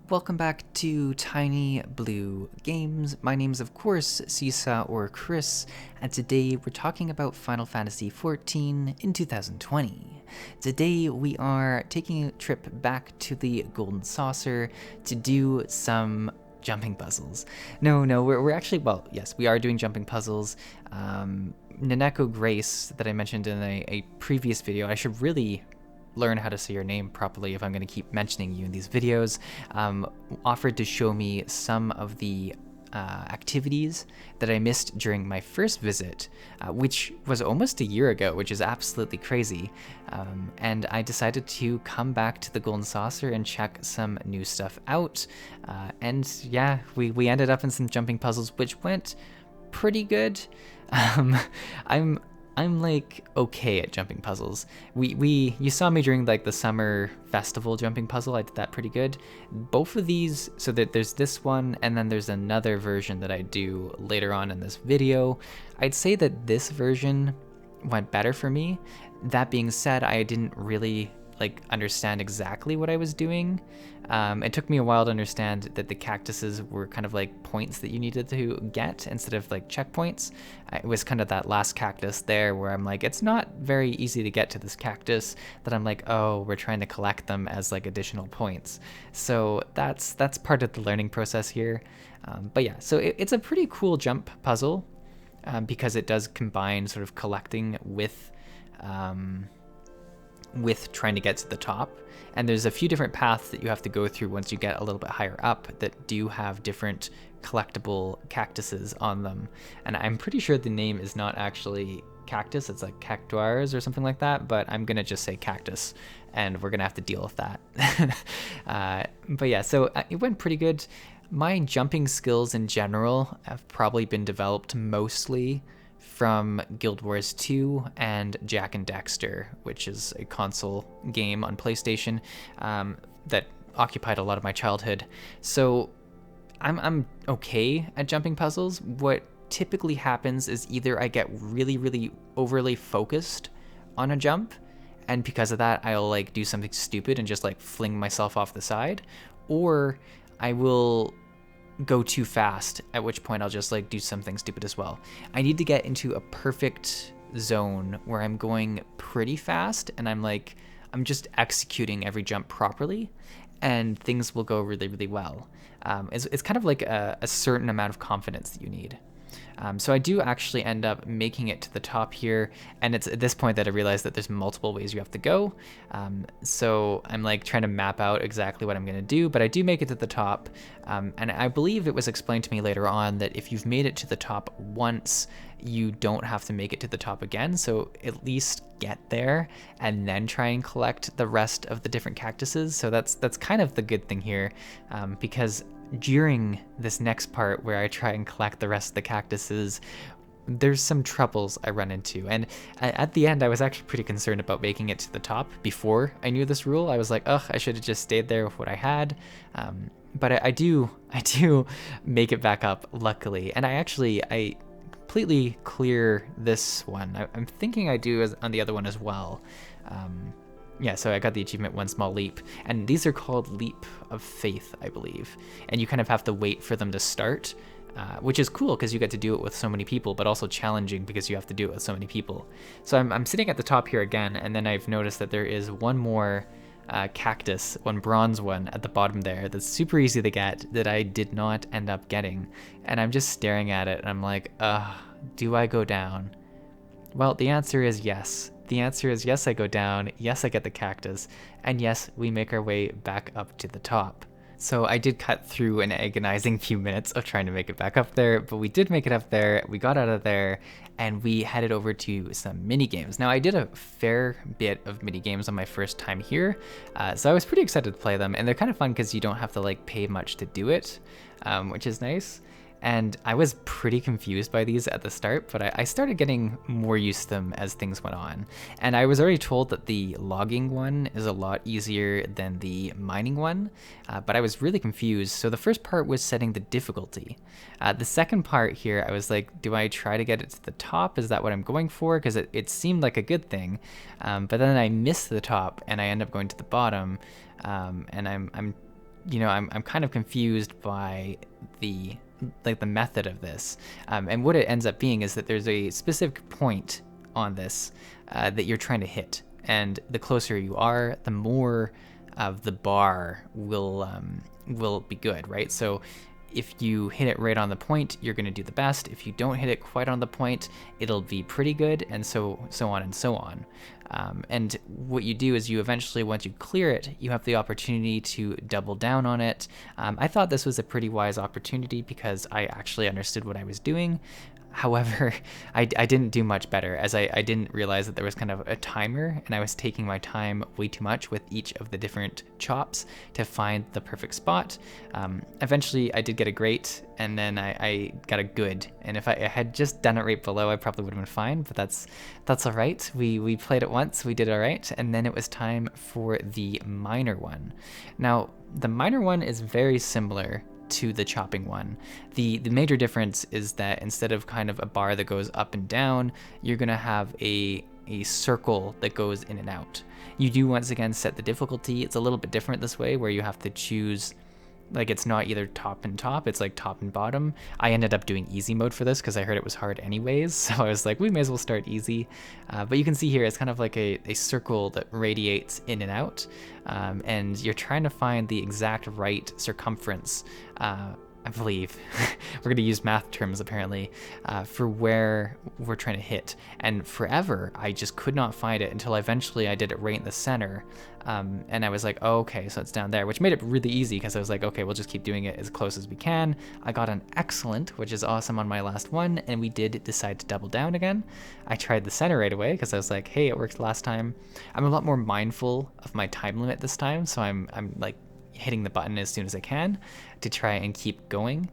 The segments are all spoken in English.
Welcome back to Tiny Blue Games. My name's of course Csaw or Chris, and today we're talking about Final Fantasy XIV in 2020. Today we are taking a trip back to the Golden Saucer to do some jumping puzzles. No, we're actually, well, yes, we are doing jumping puzzles. Naneko Grace, that I mentioned in a previous video, I should really learn how to say your name properly if I'm going to keep mentioning you in these videos, offered to show me some of the activities that I missed during my first visit, which was almost a year ago, which is absolutely crazy. And I decided to come back to the Golden Saucer and check some new stuff out. And yeah, we ended up in some jumping puzzles, which went pretty good. I'm like okay at jumping puzzles. You saw me during like the summer festival jumping puzzle. I did that pretty good. Both of these, so that there's this one and then there's another version that I do later on in this video. I'd say that this version went better for me. That being said, I didn't really understand exactly what I was doing. It took me a while to understand that the cactuses were kind of like points that you needed to get instead of like checkpoints. It was kind of that last cactus there where I'm like, it's not very easy to get to this cactus, that I'm like, oh, we're trying to collect them as like additional points. So that's part of the learning process here. But yeah, so it's a pretty cool jump puzzle because it does combine sort of collecting with trying to get to the top. And there's a few different paths that you have to go through once you get a little bit higher up that do have different collectible cactuses on them. And I'm pretty sure the name is not actually cactus, it's like cactuars or something like that, but I'm gonna just say cactus and we're gonna have to deal with that. But yeah, so it went pretty good. My jumping skills in general have probably been developed mostly from Guild Wars 2 and Jak and Daxter, which is a console game on PlayStation that occupied a lot of my childhood. So I'm okay at jumping puzzles. What typically happens is either I get really overly focused on a jump, and because of that I'll like do something stupid and just like fling myself off the side, or I will go too fast, at which point I'll just like do something stupid as well. I need to get into a perfect zone where I'm going pretty fast and I'm just executing every jump properly, and things will go really well. It's kind of like a certain amount of confidence that you need. So I do actually end up making it to the top here, and it's at this point that I realize that there's multiple ways you have to go. So I'm like trying to map out exactly what I'm going to do, but I do make it to the top. And I believe it was explained to me later on that if you've made it to the top once, you don't have to make it to the top again. So at least get there and then try and collect the rest of the different cactuses. So that's kind of the good thing here, because during this next part where I try and collect the rest of the cactuses, there's some troubles I run into. And at the end, I was actually pretty concerned about making it to the top before I knew this rule. I was like, ugh, I should have just stayed there with what I had. But I do make it back up, luckily. And I completely clear this one. I'm thinking I do on the other one as well. Yeah, so I got the achievement One Small Leap, and these are called Leap of Faith, I believe. And you kind of have to wait for them to start, which is cool because you get to do it with so many people, but also challenging because you have to do it with so many people. So I'm sitting at the top here again, and then I've noticed that there is one more cactus, one bronze one at the bottom there that's super easy to get that I did not end up getting. And I'm just staring at it, and I'm like, do I go down? Well, the answer is yes. The answer is yes, I go down, yes, I get the cactus, and yes, we make our way back up to the top. So I did cut through an agonizing few minutes of trying to make it back up there, but we did make it up there, we got out of there, and we headed over to some mini games. Now I did a fair bit of mini games on my first time here, so I was pretty excited to play them, and they're kind of fun because you don't have to like pay much to do it, which is nice. And I was pretty confused by these at the start, but I started getting more used to them as things went on. And I was already told that the logging one is a lot easier than the mining one, but I was really confused. So the first part was setting the difficulty. The second part here, I was like, do I try to get it to the top? Is that what I'm going for? Because it seemed like a good thing. But then I missed the top and I end up going to the bottom, and I'm I'm kind of confused by the method of this. And what it ends up being is that there's a specific point on this that you're trying to hit. And the closer you are, the more of the bar will be good, right? So if you hit it right on the point, you're going to do the best. If you don't hit it quite on the point, it'll be pretty good, and so on and so on. And what you do is you eventually, once you clear it, you have the opportunity to double down on it. I thought this was a pretty wise opportunity because I actually understood what I was doing. However, I didn't do much better, as I didn't realize that there was kind of a timer, and I was taking my time way too much with each of the different chops to find the perfect spot. Eventually, I did get a great, and then I got a good. And if I had just done it right below, I probably would have been fine, but that's all right. We played it once, we did all right, and then it was time for the minor one. Now, the minor one is very similar to the chopping one. The major difference is that instead of kind of a bar that goes up and down, you're gonna have a circle that goes in and out. You do once again set the difficulty. It's a little bit different this way, where you have to choose, like, it's not either top and top, it's like top and bottom. I ended up doing easy mode for this because I heard it was hard anyways, so I was like, we may as well start easy. But you can see here, it's kind of like a circle that radiates in and out, and you're trying to find the exact right circumference, I believe. We're going to use math terms apparently, for where we're trying to hit. And forever, I just could not find it until eventually I did it right in the center. And I was like, oh, okay, so it's down there, which made it really easy because I was like, okay, we'll just keep doing it as close as we can. I got an excellent, which is awesome on my last one, and we did decide to double down again. I tried the center right away because I was like, hey, it worked last time. I'm a lot more mindful of my time limit this time, so I'm like hitting the button as soon as I can to try and keep going.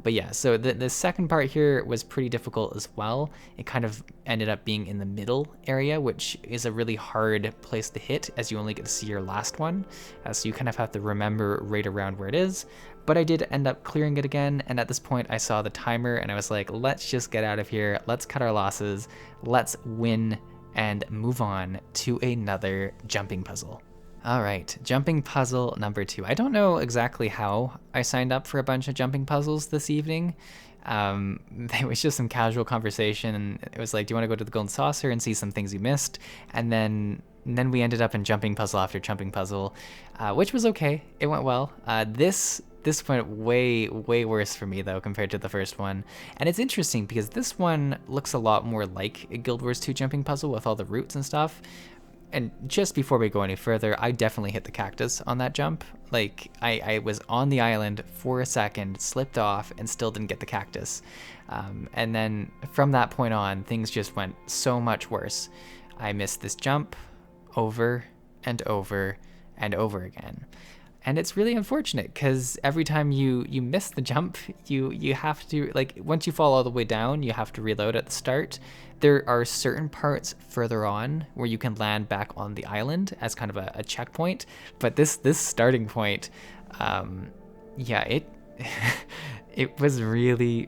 But yeah, so the second part here was pretty difficult as well. It kind of ended up being in the middle area, which is a really hard place to hit as you only get to see your last one. So you kind of have to remember right around where it is. But I did end up clearing it again, and at this point I saw the timer and I was like, let's just get out of here. Let's cut our losses. Let's win and move on to another jumping puzzle. All right, jumping puzzle number 2. I don't know exactly how I signed up for a bunch of jumping puzzles this evening. It was just some casual conversation, and it was like, do you want to go to the Golden Saucer and see some things you missed? And then we ended up in jumping puzzle after jumping puzzle, which was okay. It went well. This went way worse for me though compared to the first one. And it's interesting because this one looks a lot more like a Guild Wars 2 jumping puzzle with all the roots and stuff. And just before we go any further, I definitely hit the cactus on that jump. Like, I was on the island for a second, slipped off, and still didn't get the cactus. And then from that point on, things just went so much worse. I missed this jump over and over and over again. And it's really unfortunate because every time you miss the jump, you have to, like, once you fall all the way down, you have to reload at the start. There are certain parts further on where you can land back on the island as kind of a checkpoint. But this starting point, yeah, it was really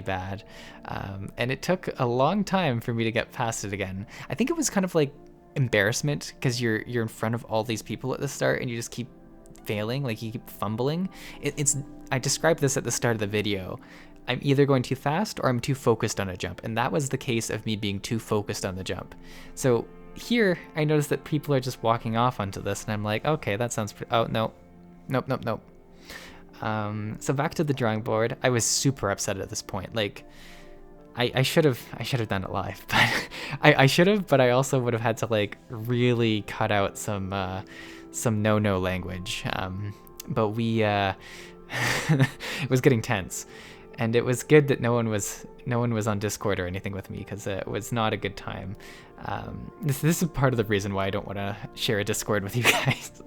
bad. And it took a long time for me to get past it again. I think it was kind of like embarrassment because you're in front of all these people at the start and you just keep failing, like you keep fumbling. I described this at the start of the video. I'm either going too fast or I'm too focused on a jump, and that was the case of me being too focused on the jump. So here I noticed that people are just walking off onto this, and I'm like, okay, that sounds oh no, nope. So back to the drawing board. I was super upset at this point. Like, I should have done it live, but I should have, but I also would have had to like really cut out some no language. But we it was getting tense, and it was good that no one was on Discord or anything with me because it was not a good time. This is part of the reason why I don't want to share a Discord with you guys.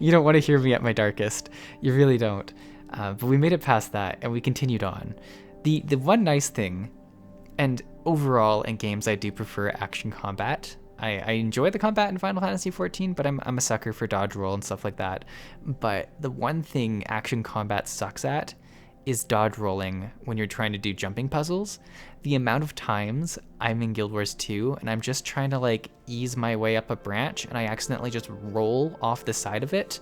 You don't want to hear me at my darkest. You really don't. But we made it past that, and we continued on. The one nice thing, and overall in games I do prefer action combat. I enjoy the combat in Final Fantasy XIV, but I'm a sucker for dodge roll and stuff like that. But the one thing action combat sucks at is dodge rolling when you're trying to do jumping puzzles. The amount of times I'm in Guild Wars 2 and I'm just trying to like ease my way up a branch and I accidentally just roll off the side of it.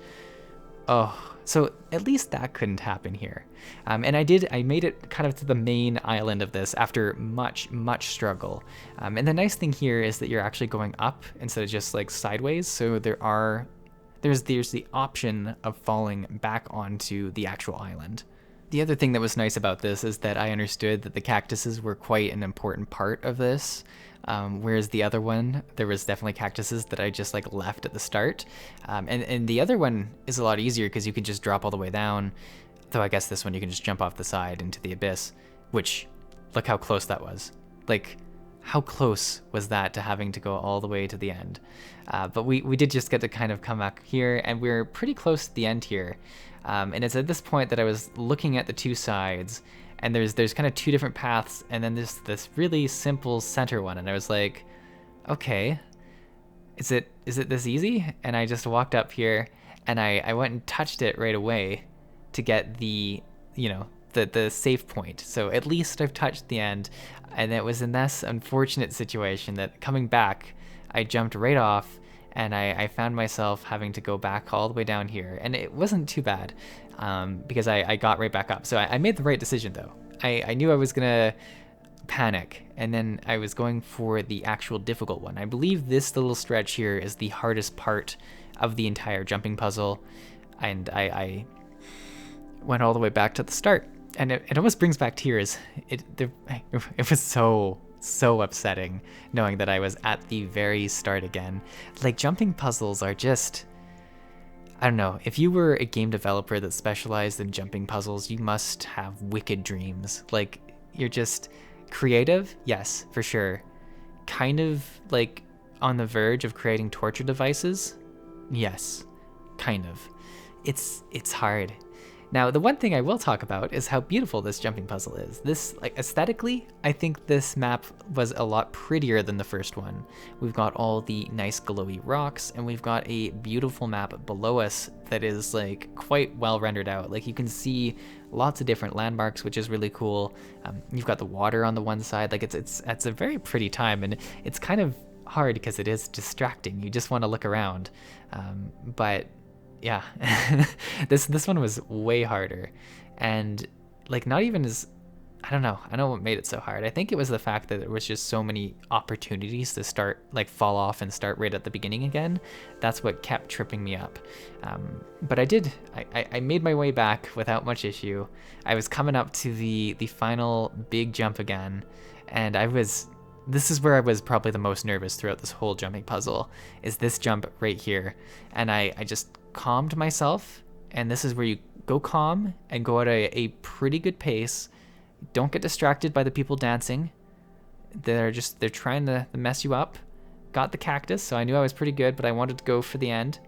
Oh, so at least that couldn't happen here. And I made it kind of to the main island of this after much, much struggle. And the nice thing here is that you're actually going up instead of just like sideways. So there's the option of falling back onto the actual island. The other thing that was nice about this is that I understood that the cactuses were quite an important part of this. Whereas the other one, there was definitely cactuses that I just like left at the start. And the other one is a lot easier because you can just drop all the way down. Though I guess this one you can just jump off the side into the abyss, which, look how close that was. Like, how close was that to having to go all the way to the end? But we did just get to kind of come back here, and we're pretty close to the end here. And it's at this point that I was looking at the two sides, and there's kind of two different paths, and then there's this really simple center one, and I was like, okay, is it this easy? And I just walked up here, and I went and touched it right away to get the safe point. So at least I've touched the end, and it was in this unfortunate situation that coming back, I jumped right off, and I found myself having to go back all the way down here, and it wasn't too bad because I got right back up. So I made the right decision though. I knew I was gonna panic, and then I was going for the actual difficult one. I believe this little stretch here is the hardest part of the entire jumping puzzle, and I went all the way back to the start, and it almost brings back tears. It was so upsetting knowing that I was at the very start again. Like, jumping puzzles are just, I don't know, if you were a game developer that specialized in jumping puzzles, you must have wicked dreams. Like, you're just creative, yes, for sure. Kind of like on the verge of creating torture devices, yes, kind of. It's hard. Now, the one thing I will talk about is how beautiful this jumping puzzle is. This, like, aesthetically, I think this map was a lot prettier than the first one. We've got all the nice glowy rocks, and we've got a beautiful map below us that is, like, quite well rendered out. Like, you can see lots of different landmarks, which is really cool. You've got the water on the one side. Like, it's a very pretty time, and it's kind of hard because it is distracting. You just want to look around. But yeah, this one was way harder, and like not even as, I don't know what made it so hard. I think it was the fact that there was just so many opportunities to start, like, fall off and start right at the beginning again. That's what kept tripping me up. But I made my way back without much issue. I was coming up to the final big jump again, and this is where I was probably the most nervous throughout this whole jumping puzzle, is this jump right here. And I just calmed myself, and this is where you go calm and go at a pretty good pace. Don't get distracted by the people dancing. They're trying to mess you up. Got the cactus, so I knew I was pretty good, but I wanted to go for the end,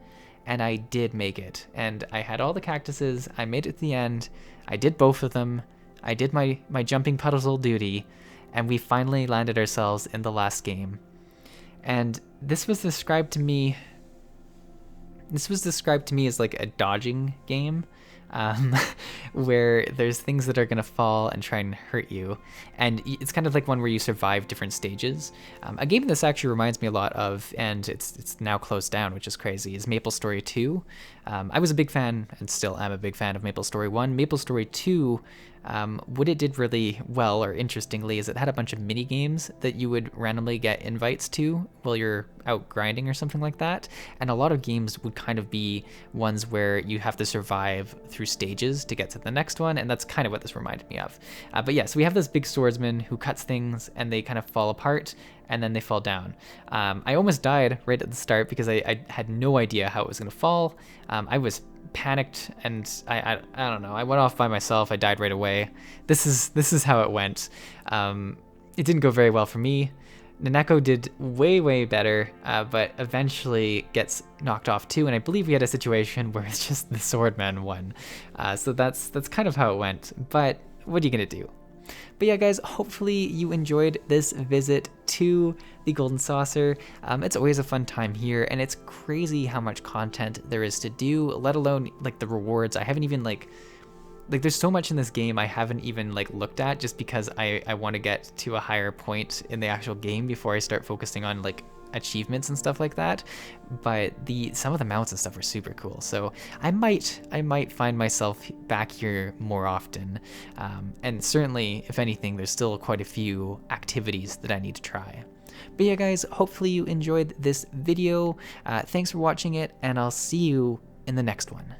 and I did make it. And I had all the cactuses. I made it to the end. I did both of them. I did my jumping puzzle duty, and we finally landed ourselves in the last game. And this was described to me as like a dodging game, where there's things that are going to fall and try and hurt you, and it's kind of like one where you survive different stages. A game this actually reminds me a lot of, and it's now closed down, which is crazy, is MapleStory 2. I was a big fan, and still am a big fan, of MapleStory 1. MapleStory 2, what it did really well, or interestingly, is it had a bunch of mini games that you would randomly get invites to while you're out grinding or something like that. And a lot of games would kind of be ones where you have to survive through stages to get to the next one, and that's kind of what this reminded me of. But yeah, so we have this big swordsman who cuts things, and they kind of fall apart, and then they fall down. I almost died right at the start because I had no idea how it was going to fall. I was panicked, and I don't know, I went off by myself. I died right away. This is how it went. It didn't go very well for me. Naneko did way better, but eventually gets knocked off too, and I believe we had a situation where it's just the swordman won. So that's kind of how it went, but what are you gonna do? But yeah, guys, hopefully you enjoyed this visit to the Golden Saucer. It's always a fun time here, and it's crazy how much content there is to do, let alone like the rewards. I haven't even like there's so much in this game I haven't even like looked at, just because I want to get to a higher point in the actual game before I start focusing on like achievements and stuff like that, but some of the mounts and stuff are super cool. So I might find myself back here more often, and certainly, if anything, there's still quite a few activities that I need to try. But yeah, guys, hopefully you enjoyed this video. Thanks for watching it, and I'll see you in the next one.